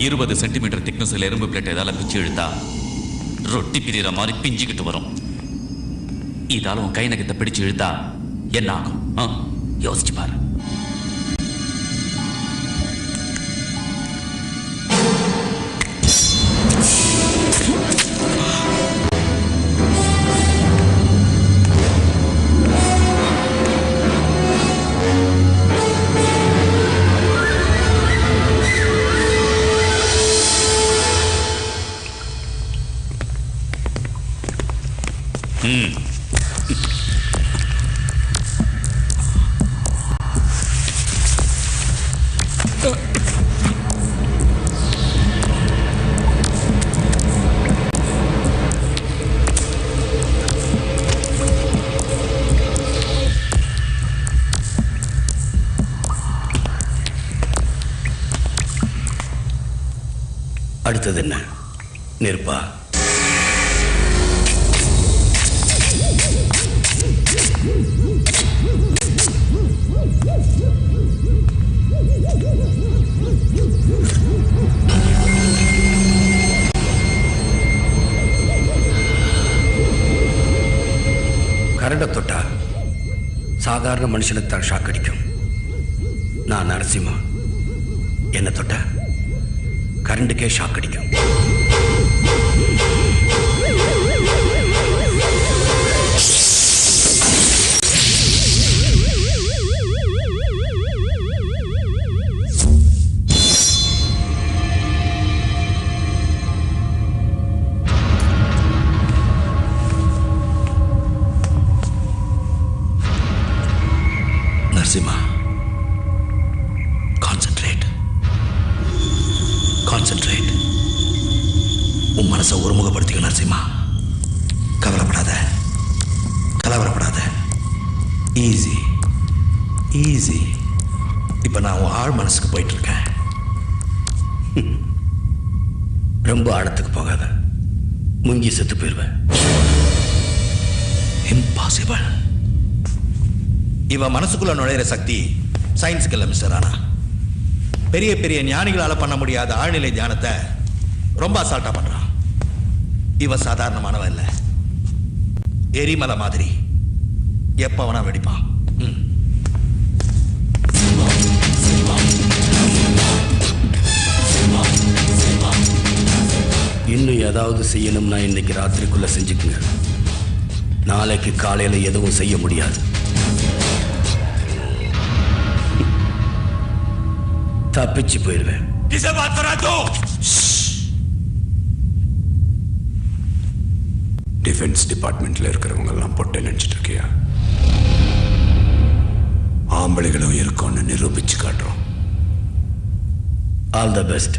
20 centimetre திக்னஸ்ல எறும்பு plate ஏதால பிச்சு இழுத்தா ரொட்டி பிரிகிற மாதிரி பிஞ்சுக்கிட்டு வரும். இதால உன் கை நகத்தை பிடிச்சு இழுத்தா என்ன ஆகும்? யோசிச்சு பாரு. அடுத்தது என்ன? நெருப்பா? கரண்டை தொட்டா சாதாரண மனுஷனுக்கு தான் ஷாக் அடிக்கும். நான் நரசிம்மா, என்ன தொட்டா கரண்டுக்கே ஷாக் அடிக்கும். நரசிம்மா, கான்சென்ட்ரேட். உன் மனசை ஒருமுகப்படுத்திக்க நரசிம்மா. கவலைப்படாத, கலவரப்படாத. Easy easy. இப்ப நான் உன் ஆழ் மனசுக்கு போயிட்டு இருக்கேன். ரொம்ப ஆழத்துக்கு போகாத, முங்கி செத்து போயிருவேன். இம்பாசிபிள். இவன் மனசுக்குள்ள நுழையிற சக்தி சயின்ஸுக்கு இல்லை மிஸ்டர் ராணா. பெரிய பெரிய ஞானிகளால பண்ண முடியாத ஆழ்நிலை தியானத்தை ரொம்ப அசால்ட்டா பண்றான். இவன் சாதாரணமானவன் இல்ல, எரிமலை மாதிரி எப்ப வேணா வெடிப்பான். இன்னும் ஏதாவது செய்யணும்னா இன்னைக்கு ராத்திரிக்குள்ள செஞ்சுக்குங்க. நாளைக்கு காலையில எதுவும் செய்ய முடியாது. தப்பிச்சு போயிருவேன். டிஃபென்ஸ் டிபார்ட்மெண்ட்ல இருக்கிறவங்க எல்லாம் பொட்டை நினைச்சிட்டு இருக்கியா? ஆம்பளைகளும் இருக்கும்னு நிரூபிச்சு காட்டுறோம். All the best.